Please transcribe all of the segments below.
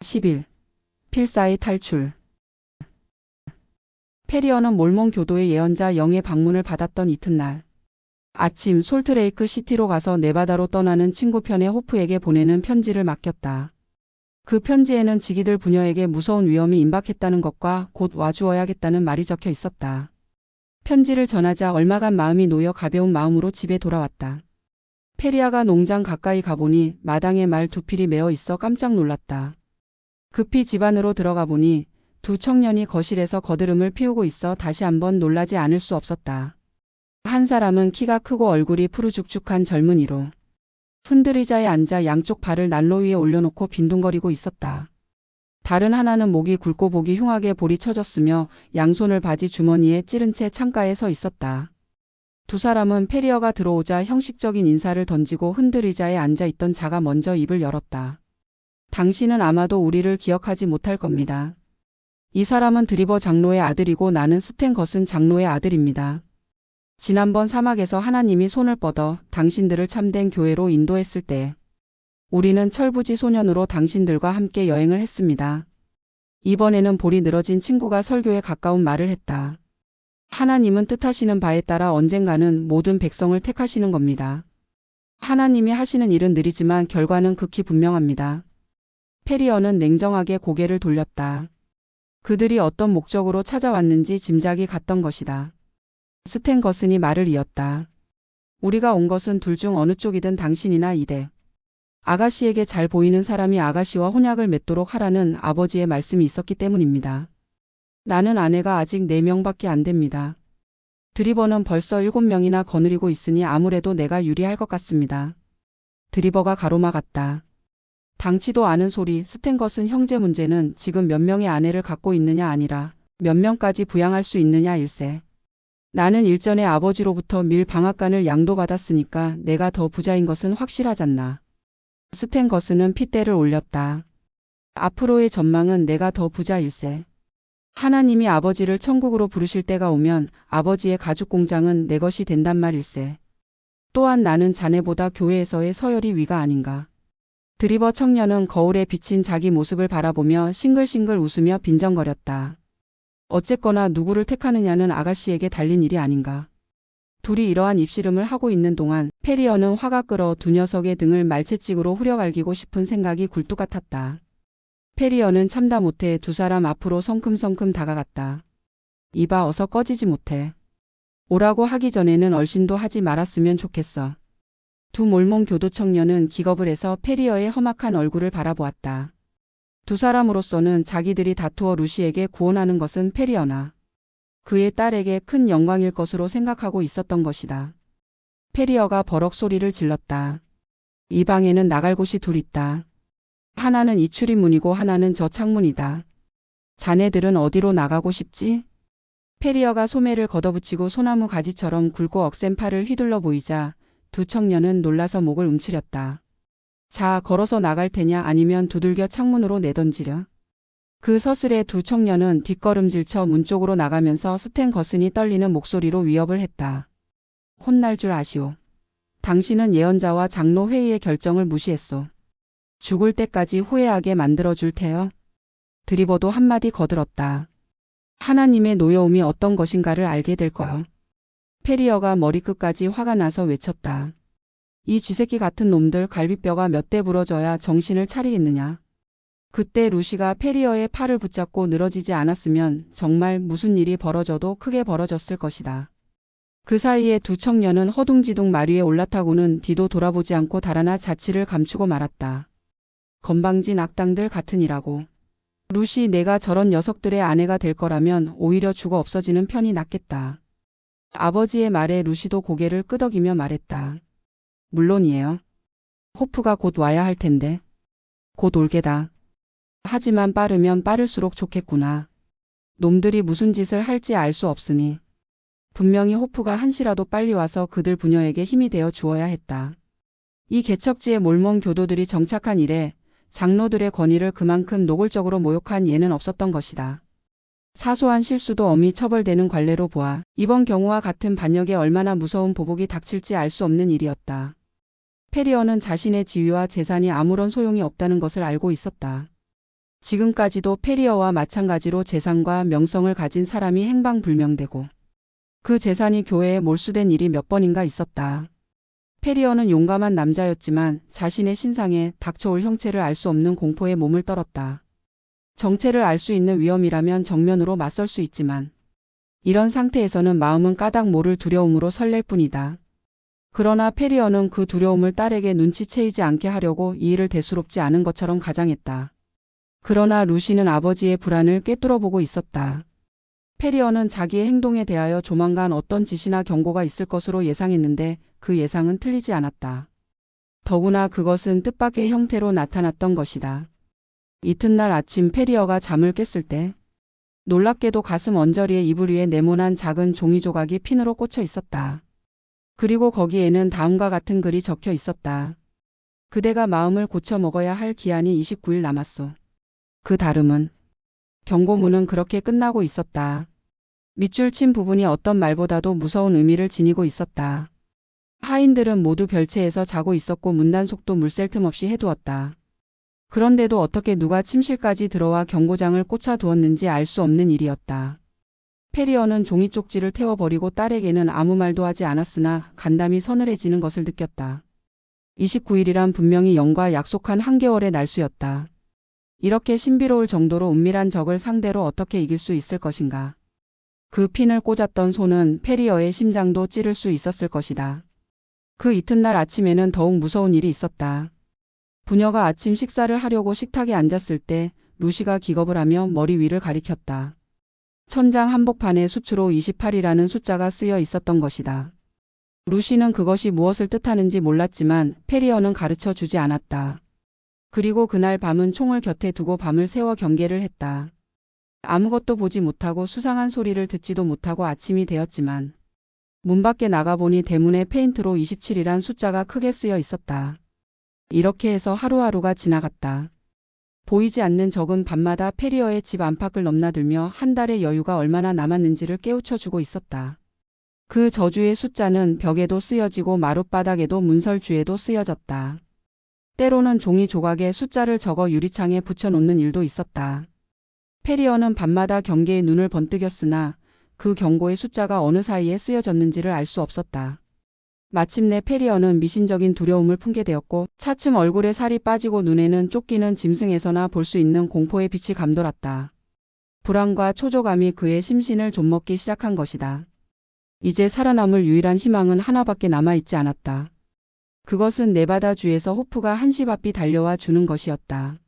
10일. 필사의 탈출. 페리어는 몰몬 교도의 예언자 영의 방문을 받았던 이튿날 아침 솔트레이크 시티로 가서 네바다로 떠나는 친구 편의 호프에게 보내는 편지를 맡겼다. 그 편지에는 지기들 부녀에게 무서운 위험이 임박했다는 것과 곧 와주어야겠다는 말이 적혀 있었다. 편지를 전하자 얼마간 마음이 놓여 가벼운 마음으로 집에 돌아왔다. 페리아가 농장 가까이 가보니 마당에 말 두 필이 메어 있어 깜짝 놀랐다. 급히 집 안으로 들어가 보니 두 청년이 거실에서 거드름을 피우고 있어 다시 한번 놀라지 않을 수 없었다. 한 사람은 키가 크고 얼굴이 푸르죽죽한 젊은이로 흔들의자에 앉아 양쪽 발을 난로 위에 올려놓고 빈둥거리고 있었다. 다른 하나는 목이 굵고 보기 흉하게 볼이 쳐졌으며 양손을 바지 주머니에 찌른 채 창가에 서 있었다. 두 사람은 페리어가 들어오자 형식적인 인사를 던지고 흔들의자에 앉아 있던 자가 먼저 입을 열었다. 당신은 아마도 우리를 기억하지 못할 겁니다. 이 사람은 드리버 장로의 아들이고 나는 스탠 것은 장로의 아들입니다. 지난번 사막에서 하나님이 손을 뻗어 당신들을 참된 교회로 인도했을 때 우리는 철부지 소년으로 당신들과 함께 여행을 했습니다. 이번에는 볼이 늘어진 친구가 설교에 가까운 말을 했다. 하나님은 뜻하시는 바에 따라 언젠가는 모든 백성을 택하시는 겁니다. 하나님이 하시는 일은 느리지만 결과는 극히 분명합니다. 페리어는 냉정하게 고개를 돌렸다. 그들이 어떤 목적으로 찾아왔는지 짐작이 갔던 것이다. 스탠 거슨이 말을 이었다. 우리가 온 것은 둘 중 어느 쪽이든 당신이나 이대 아가씨에게 잘 보이는 사람이 아가씨와 혼약을 맺도록 하라는 아버지의 말씀이 있었기 때문입니다. 나는 아내가 아직 4명밖에 안 됩니다. 드리버는 벌써 7명이나 거느리고 있으니 아무래도 내가 유리할 것 같습니다. 드리버가 가로막았다. 당치도 않은 소리. 스탠 것은 형제 문제는 지금 몇 명의 아내를 갖고 있느냐 아니라 몇 명까지 부양할 수 있느냐 일세. 나는 일전에 아버지로부터 밀 방앗간을 양도받았으니까 내가 더 부자인 것은 확실하잖나. 스탠 거스는 핏대를 올렸다. 앞으로의 전망은 내가 더 부자일세. 하나님이 아버지를 천국으로 부르실 때가 오면 아버지의 가죽 공장은 내 것이 된단 말일세. 또한 나는 자네보다 교회에서의 서열이 위가 아닌가. 드리버 청년은 거울에 비친 자기 모습을 바라보며 싱글싱글 웃으며 빈정거렸다. 어쨌거나 누구를 택하느냐는 아가씨에게 달린 일이 아닌가. 둘이 이러한 입씨름을 하고 있는 동안 페리어는 화가 끓어 두 녀석의 등을 말채찍으로 후려갈기고 싶은 생각이 굴뚝 같았다. 페리어는 참다 못해 두 사람 앞으로 성큼성큼 다가갔다. 이봐 어서 꺼지지 못해. 오라고 하기 전에는 얼씬도 하지 말았으면 좋겠어. 두 몰몬 교도 청년은 기겁을 해서 페리어의 험악한 얼굴을 바라보았다. 두 사람으로서는 자기들이 다투어 루시에게 구원하는 것은 페리어나 그의 딸에게 큰 영광일 것으로 생각하고 있었던 것이다. 페리어가 버럭 소리를 질렀다. 이 방에는 나갈 곳이 둘 있다. 하나는 이 출입문이고 하나는 저 창문이다. 자네들은 어디로 나가고 싶지? 페리어가 소매를 걷어붙이고 소나무 가지처럼 굵고 억센 팔을 휘둘러 보이자 두 청년은 놀라서 목을 움츠렸다. 자, 걸어서 나갈 테냐 아니면 두들겨 창문으로 내던지려? 그 서슬에 두 청년은 뒷걸음질쳐 문 쪽으로 나가면서 스탠 거슨이 떨리는 목소리로 위협을 했다. 혼날 줄 아시오. 당신은 예언자와 장로 회의의 결정을 무시했소. 죽을 때까지 후회하게 만들어줄 테여. 드리버도 한마디 거들었다. 하나님의 노여움이 어떤 것인가를 알게 될 거요. 페리어가 머리끝까지 화가 나서 외쳤다. 이 쥐새끼 같은 놈들 갈비뼈가 몇 대 부러져야 정신을 차리겠느냐. 그때 루시가 페리어의 팔을 붙잡고 늘어지지 않았으면 정말 무슨 일이 벌어져도 크게 벌어졌을 것이다. 그 사이에 두 청년은 허둥지둥 말 위에 올라타고는 뒤도 돌아보지 않고 달아나 자취를 감추고 말았다. 건방진 악당들 같으니라고. 루시 내가 저런 녀석들의 아내가 될 거라면 오히려 죽어 없어지는 편이 낫겠다. 아버지의 말에 루시도 고개를 끄덕이며 말했다. 물론이에요. 호프가 곧 와야 할 텐데. 곧 올게다. 하지만 빠르면 빠를수록 좋겠구나. 놈들이 무슨 짓을 할지 알 수 없으니. 분명히 호프가 한시라도 빨리 와서 그들 부녀에게 힘이 되어 주어야 했다. 이 개척지에 몰몬 교도들이 정착한 이래 장로들의 권위를 그만큼 노골적으로 모욕한 예는 없었던 것이다. 사소한 실수도 엄히 처벌되는 관례로 보아 이번 경우와 같은 반역에 얼마나 무서운 보복이 닥칠지 알 수 없는 일이었다. 페리어는 자신의 지위와 재산이 아무런 소용이 없다는 것을 알고 있었다. 지금까지도 페리어와 마찬가지로 재산과 명성을 가진 사람이 행방불명되고 그 재산이 교회에 몰수된 일이 몇 번인가 있었다. 페리어는 용감한 남자였지만 자신의 신상에 닥쳐올 형체를 알 수 없는 공포에 몸을 떨었다. 정체를 알 수 있는 위험이라면 정면으로 맞설 수 있지만 이런 상태에서는 마음은 까닭 모를 두려움으로 설렐 뿐이다. 그러나 페리어는 그 두려움을 딸에게 눈치채이지 않게 하려고 이 일을 대수롭지 않은 것처럼 가장했다. 그러나 루시는 아버지의 불안을 꿰뚫어보고 있었다. 페리어는 자기의 행동에 대하여 조만간 어떤 지시나 경고가 있을 것으로 예상했는데 그 예상은 틀리지 않았다. 더구나 그것은 뜻밖의 형태로 나타났던 것이다. 이튿날 아침 페리어가 잠을 깼을 때 놀랍게도 가슴 언저리의 이불 위에 네모난 작은 종이 조각이 핀으로 꽂혀 있었다. 그리고 거기에는 다음과 같은 글이 적혀 있었다. 그대가 마음을 고쳐 먹어야 할 기한이 29일 남았소. 그 다름은 경고문은 그렇게 끝나고 있었다. 밑줄 친 부분이 어떤 말보다도 무서운 의미를 지니고 있었다. 하인들은 모두 별채에서 자고 있었고 문단속도 물샐 틈 없이 해두었다. 그런데도 어떻게 누가 침실까지 들어와 경고장을 꽂아 두었는지 알 수 없는 일이었다. 페리어는 종이 쪽지를 태워버리고 딸에게는 아무 말도 하지 않았으나 간담이 서늘해지는 것을 느꼈다. 29일이란 분명히 영과 약속한 한개월의 날수였다. 이렇게 신비로울 정도로 은밀한 적을 상대로 어떻게 이길 수 있을 것인가. 그 핀을 꽂았던 손은 페리어의 심장도 찌를 수 있었을 것이다. 그 이튿날 아침에는 더욱 무서운 일이 있었다. 부녀가 아침 식사를 하려고 식탁에 앉았을 때 루시가 기겁을 하며 머리 위를 가리켰다. 천장 한복판에 수추로 28이라는 숫자가 쓰여 있었던 것이다. 루시는 그것이 무엇을 뜻하는지 몰랐지만 페리어는 가르쳐 주지 않았다. 그리고 그날 밤은 총을 곁에 두고 밤을 새워 경계를 했다. 아무것도 보지 못하고 수상한 소리를 듣지도 못하고 아침이 되었지만 문 밖에 나가보니 대문에 페인트로 27이란 숫자가 크게 쓰여 있었다. 이렇게 해서 하루하루가 지나갔다. 보이지 않는 적은 밤마다 페리어의 집 안팎을 넘나들며 한 달의 여유가 얼마나 남았는지를 깨우쳐주고 있었다. 그 저주의 숫자는 벽에도 쓰여지고 마룻바닥에도 문설주에도 쓰여졌다. 때로는 종이 조각에 숫자를 적어 유리창에 붙여놓는 일도 있었다. 페리어는 밤마다 경계에 눈을 번뜩였으나 그 경고의 숫자가 어느 사이에 쓰여졌는지를 알 수 없었다. 마침내 페리어는 미신적인 두려움을 품게 되었고 차츰 얼굴에 살이 빠지고 눈에는 쫓기는 짐승에서나 볼 수 있는 공포의 빛이 감돌았다. 불안과 초조감이 그의 심신을 좀먹기 시작한 것이다. 이제 살아남을 유일한 희망은 하나밖에 남아있지 않았다. 그것은 네바다 주에서 호프가 한시바삐 달려와 주는 것이었다.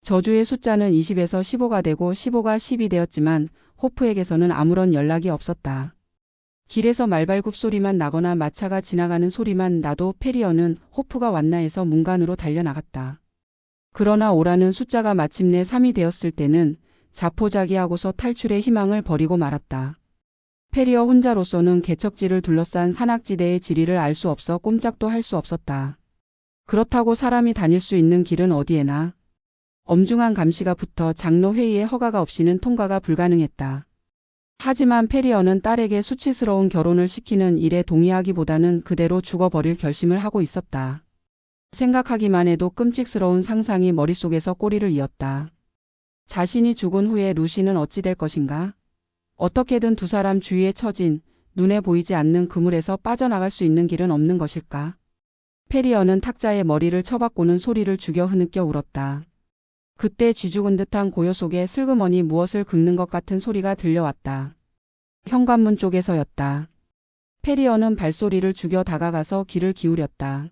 저주의 숫자는 20에서 15가 되고 15가 10이 되었지만 호프에게서는 아무런 연락이 없었다. 길에서 말발굽 소리만 나거나 마차가 지나가는 소리만 나도 페리어는 호프가 왔나 해서 문간으로 달려나갔다. 그러나 오라는 숫자가 마침내 3이 되었을 때는 자포자기하고서 탈출의 희망을 버리고 말았다. 페리어 혼자로서는 개척지를 둘러싼 산악지대의 지리를 알 수 없어 꼼짝도 할 수 없었다. 그렇다고 사람이 다닐 수 있는 길은 어디에나 엄중한 감시가 붙어 장로 회의의 허가가 없이는 통과가 불가능했다. 하지만 페리어는 딸에게 수치스러운 결혼을 시키는 일에 동의하기보다는 그대로 죽어버릴 결심을 하고 있었다. 생각하기만 해도 끔찍스러운 상상이 머릿속에서 꼬리를 이었다. 자신이 죽은 후에 루시는 어찌 될 것인가? 어떻게든 두 사람 주위에 처진 눈에 보이지 않는 그물에서 빠져나갈 수 있는 길은 없는 것일까? 페리어는 탁자에 머리를 쳐박고는 소리를 죽여 흐느껴 울었다. 그때 쥐죽은 듯한 고요 속에 슬그머니 무엇을 긁는 것 같은 소리가 들려왔다. 현관문 쪽에서였다. 페리어는 발소리를 죽여 다가가서 귀를 기울였다.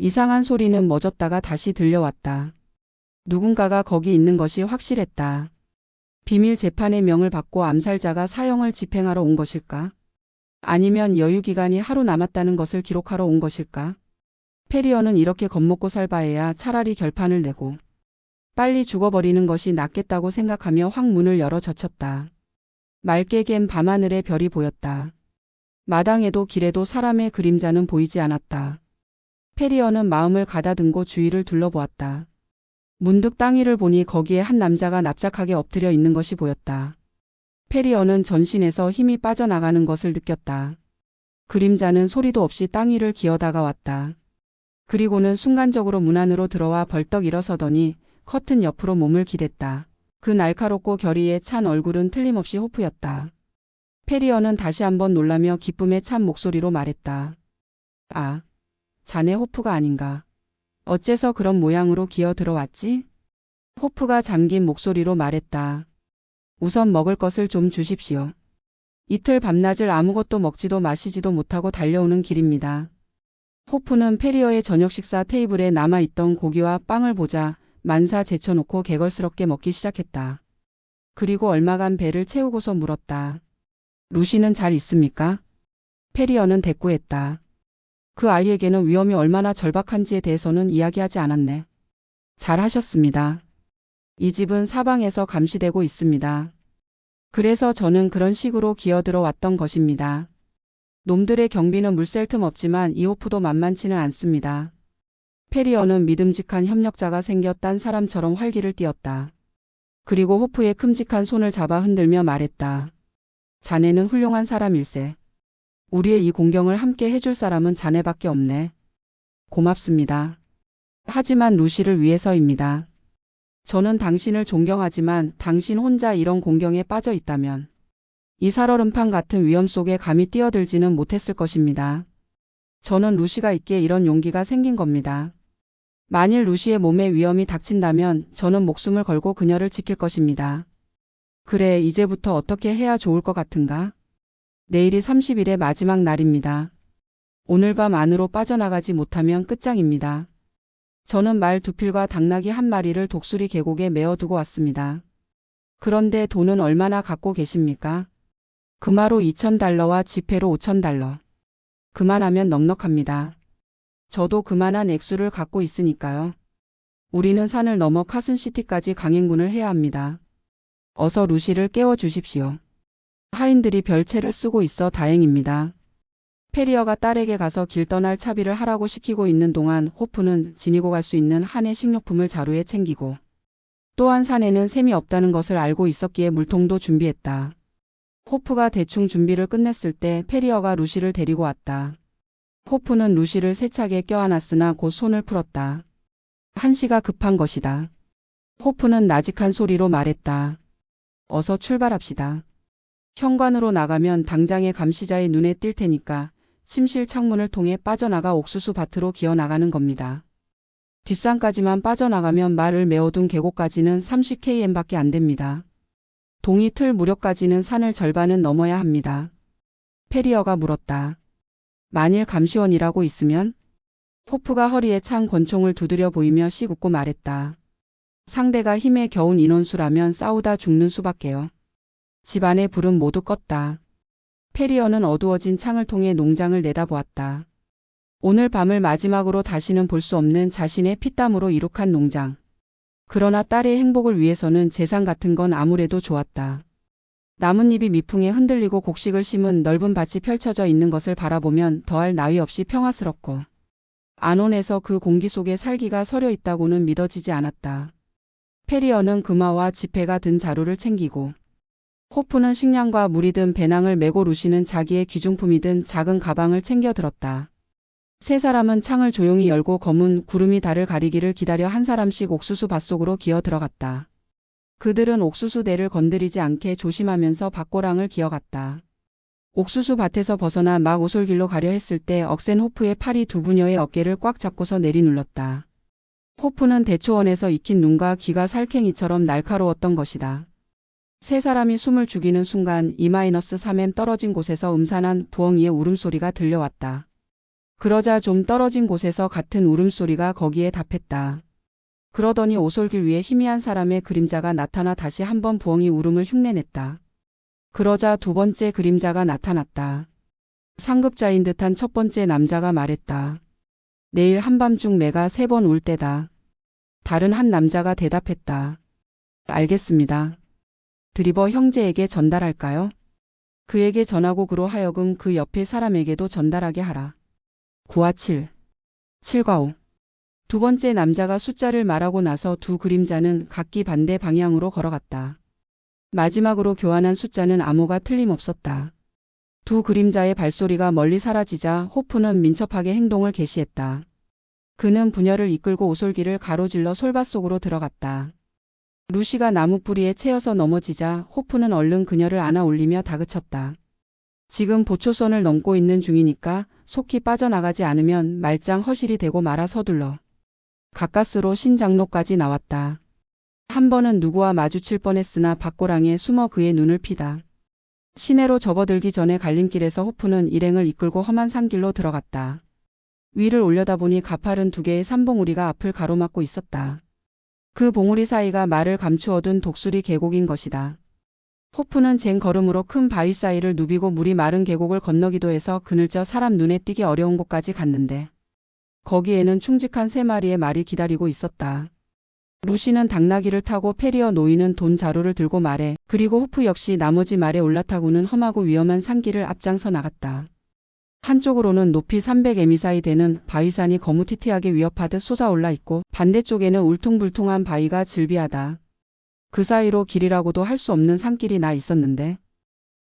이상한 소리는 멎었다가 다시 들려왔다. 누군가가 거기 있는 것이 확실했다. 비밀 재판의 명을 받고 암살자가 사형을 집행하러 온 것일까? 아니면 여유기간이 하루 남았다는 것을 기록하러 온 것일까? 페리어는 이렇게 겁먹고 살 바에야 차라리 결판을 내고 빨리 죽어버리는 것이 낫겠다고 생각하며 확 문을 열어 젖혔다. 맑게 갠 밤하늘에 별이 보였다. 마당에도 길에도 사람의 그림자는 보이지 않았다. 페리어는 마음을 가다듬고 주위를 둘러보았다. 문득 땅 위를 보니 거기에 한 남자가 납작하게 엎드려 있는 것이 보였다. 페리어는 전신에서 힘이 빠져나가는 것을 느꼈다. 그림자는 소리도 없이 땅 위를 기어다가 왔다. 그리고는 순간적으로 문 안으로 들어와 벌떡 일어서더니 커튼 옆으로 몸을 기댔다. 그 날카롭고 결의에 찬 얼굴은 틀림없이 호프였다. 페리어는 다시 한번 놀라며 기쁨에 찬 목소리로 말했다. 아, 자네 호프가 아닌가. 어째서 그런 모양으로 기어 들어왔지? 호프가 잠긴 목소리로 말했다. 우선 먹을 것을 좀 주십시오. 이틀 밤낮을 아무것도 먹지도 마시지도 못하고 달려오는 길입니다. 호프는 페리어의 저녁 식사 테이블에 남아있던 고기와 빵을 보자 만사 제쳐놓고 개걸스럽게 먹기 시작했다. 그리고 얼마간 배를 채우고서 물었다. 루시는 잘 있습니까? 페리어는 대꾸했다. 그 아이에게는 위험이 얼마나 절박한지에 대해서는 이야기하지 않았네. 잘하셨습니다. 이 집은 사방에서 감시되고 있습니다. 그래서 저는 그런 식으로 기어들어 왔던 것입니다. 놈들의 경비는 물샐 틈 없지만 이 호프도 만만치는 않습니다. 페리어는 믿음직한 협력자가 생겨 딴 사람처럼 활기를 띠었다. 그리고 호프의 큼직한 손을 잡아 흔들며 말했다. 자네는 훌륭한 사람일세. 우리의 이 공경을 함께 해줄 사람은 자네밖에 없네. 고맙습니다. 하지만 루시를 위해서입니다. 저는 당신을 존경하지만 당신 혼자 이런 공경에 빠져 있다면 이 살얼음판 같은 위험 속에 감히 뛰어들지는 못했을 것입니다. 저는 루시가 있기에 이런 용기가 생긴 겁니다. 만일 루시의 몸에 위험이 닥친다면 저는 목숨을 걸고 그녀를 지킬 것입니다. 그래, 이제부터 어떻게 해야 좋을 것 같은가? 내일이 30일의 마지막 날입니다. 오늘 밤 안으로 빠져나가지 못하면 끝장입니다. 저는 말 2필과 당나귀 1마리를 독수리 계곡에 메어두고 왔습니다. 그런데 돈은 얼마나 갖고 계십니까? 금화로 $2,000와 지폐로 $5,000. 그만하면 넉넉합니다. 저도 그만한 액수를 갖고 있으니까요. 우리는 산을 넘어 카슨시티까지 강행군을 해야 합니다. 어서 루시를 깨워주십시오. 하인들이 별채를 쓰고 있어 다행입니다. 페리어가 딸에게 가서 길 떠날 차비를 하라고 시키고 있는 동안 호프는 지니고 갈 수 있는 한해 식료품을 자루에 챙기고 또한 산에는 샘이 없다는 것을 알고 있었기에 물통도 준비했다. 호프가 대충 준비를 끝냈을 때 페리어가 루시를 데리고 왔다. 호프는 루시를 세차게 껴안았으나 곧 손을 풀었다. 한시가 급한 것이다. 호프는 나직한 소리로 말했다. 어서 출발합시다. 현관으로 나가면 당장의 감시자의 눈에 띌 테니까 침실 창문을 통해 빠져나가 옥수수 밭으로 기어 나가는 겁니다. 뒷산까지만 빠져나가면 말을 메어둔 계곡까지는 30km밖에 안 됩니다. 동이 틀 무렵까지는 산을 절반은 넘어야 합니다. 페리어가 물었다. 만일 감시원이라고 있으면? 호프가 허리에 찬 권총을 두드려 보이며 씩 웃고 말했다. 상대가 힘에 겨운 인원수라면 싸우다 죽는 수밖에요. 집안의 불은 모두 껐다. 페리어는 어두워진 창을 통해 농장을 내다보았다. 오늘 밤을 마지막으로 다시는 볼 수 없는 자신의 피땀으로 이룩한 농장. 그러나 딸의 행복을 위해서는 재산 같은 건 아무래도 좋았다. 나뭇잎이 미풍에 흔들리고 곡식을 심은 넓은 밭이 펼쳐져 있는 것을 바라보면 더할 나위 없이 평화스럽고 안온에서 그 공기 속에 살기가 서려 있다고는 믿어지지 않았다. 페리어는 금화와 지폐가 든 자루를 챙기고 호프는 식량과 물이 든 배낭을 메고 루시는 자기의 귀중품이 든 작은 가방을 챙겨 들었다. 세 사람은 창을 조용히 열고 검은 구름이 달을 가리기를 기다려 한 사람씩 옥수수 밭 속으로 기어 들어갔다. 그들은 옥수수대를 건드리지 않게 조심하면서 밭고랑을 기어갔다. 옥수수 밭에서 벗어나 막 오솔길로 가려 했을 때 억센 호프의 팔이 두 부녀의 어깨를 꽉 잡고서 내리눌렀다. 호프는 대초원에서 익힌 눈과 귀가 살쾡이처럼 날카로웠던 것이다. 세 사람이 숨을 죽이는 순간 2-3m 떨어진 곳에서 음산한 부엉이의 울음소리가 들려왔다. 그러자 좀 떨어진 곳에서 같은 울음소리가 거기에 답했다. 그러더니 오솔길 위에 희미한 사람의 그림자가 나타나 다시 한번 부엉이 울음을 흉내냈다. 그러자 두 번째 그림자가 나타났다. 상급자인 듯한 첫 번째 남자가 말했다. 내일 한밤중 매가 3번 울 때다. 다른 한 남자가 대답했다. 알겠습니다. 드리버 형제에게 전달할까요? 그에게 전하고 그로 하여금 그 옆에 사람에게도 전달하게 하라. 9와 7, 7과 5. 두 번째 남자가 숫자를 말하고 나서 두 그림자는 각기 반대 방향으로 걸어갔다. 마지막으로 교환한 숫자는 암호가 틀림없었다. 두 그림자의 발소리가 멀리 사라지자 호프는 민첩하게 행동을 개시했다. 그는 부녀를 이끌고 오솔길을 가로질러 솔밭 속으로 들어갔다. 루시가 나무 뿌리에 채여서 넘어지자 호프는 얼른 그녀를 안아 올리며 다그쳤다. 지금 보초선을 넘고 있는 중이니까 속히 빠져나가지 않으면 말짱 허실이 되고 말아 서둘러. 가까스로 신장로까지 나왔다. 한 번은 누구와 마주칠 뻔했으나 밭고랑에 숨어 그의 눈을 피다. 시내로 접어들기 전에 갈림길에서 호프는 일행을 이끌고 험한 산길로 들어갔다. 위를 올려다보니 가파른 두 개의 산봉우리가 앞을 가로막고 있었다. 그 봉우리 사이가 말을 감추어둔 독수리 계곡인 것이다. 호프는 쟁 걸음으로 큰 바위 사이를 누비고 물이 마른 계곡을 건너기도 해서 그늘져 사람 눈에 띄기 어려운 곳까지 갔는데 거기에는 충직한 3마리의 말이 기다리고 있었다. 루시는 당나귀를 타고 페리어 노이는 돈 자루를 들고 말해 그리고 호프 역시 나머지 말에 올라타고는 험하고 위험한 산길을 앞장서 나갔다. 한쪽으로는 높이 300m 이상이 되는 바위산이 거무튀튀하게 위협하듯 솟아올라 있고 반대쪽에는 울퉁불퉁한 바위가 즐비하다. 그 사이로 길이라고도 할 수 없는 산길이 나 있었는데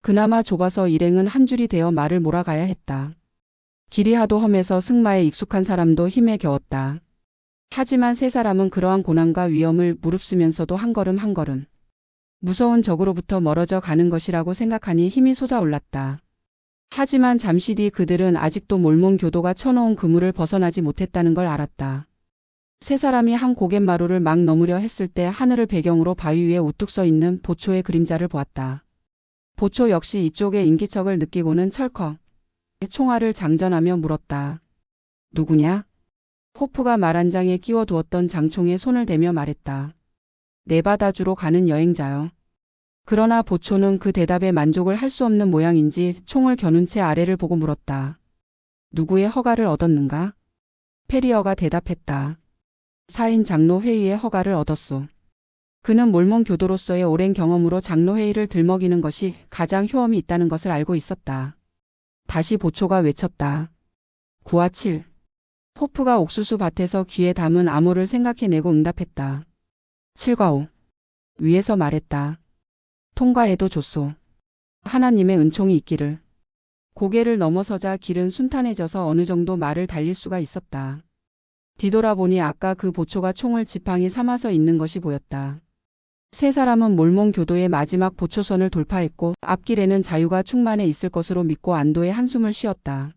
그나마 좁아서 일행은 한 줄이 되어 말을 몰아가야 했다. 길이 하도 험해서 승마에 익숙한 사람도 힘에 겨웠다. 하지만 3사람은 그러한 고난과 위험을 무릅쓰면서도 한 걸음 한 걸음 무서운 적으로부터 멀어져 가는 것이라고 생각하니 힘이 솟아올랐다. 하지만 잠시 뒤 그들은 아직도 몰몬교도가 쳐놓은 그물을 벗어나지 못했다는 걸 알았다. 3사람이 한 고갯마루를 막 넘으려 했을 때 하늘을 배경으로 바위 위에 우뚝 서 있는 보초의 그림자를 보았다. 보초 역시 이쪽의 인기척을 느끼고는 철컥 총알을 장전하며 물었다. 누구냐? 호프가 말 한 장에 끼워두었던 장총에 손을 대며 말했다. 네바다주로 가는 여행자요. 그러나 보초는 그 대답에 만족을 할 수 없는 모양인지 총을 겨눈 채 아래를 보고 물었다. 누구의 허가를 얻었는가? 페리어가 대답했다. 사인 장로 회의의 허가를 얻었소. 그는 몰몬 교도로서의 오랜 경험으로 장로 회의를 들먹이는 것이 가장 효험이 있다는 것을 알고 있었다. 다시 보초가 외쳤다. 9와 7. 호프가 옥수수 밭에서 귀에 담은 암호를 생각해내고 응답했다. 7과 5. 위에서 말했다. 통과해도 좋소. 하나님의 은총이 있기를. 고개를 넘어서자 길은 순탄해져서 어느 정도 말을 달릴 수가 있었다. 뒤돌아보니 아까 그 보초가 총을 지팡이 삼아서 있는 것이 보였다. 3사람은 몰몬 교도의 마지막 보초선을 돌파했고 앞길에는 자유가 충만해 있을 것으로 믿고 안도의 한숨을 쉬었다.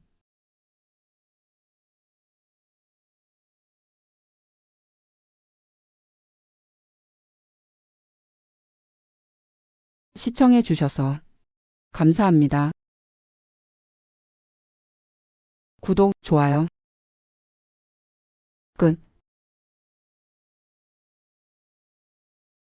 시청해 주셔서 감사합니다. 구독, 좋아요. 끝.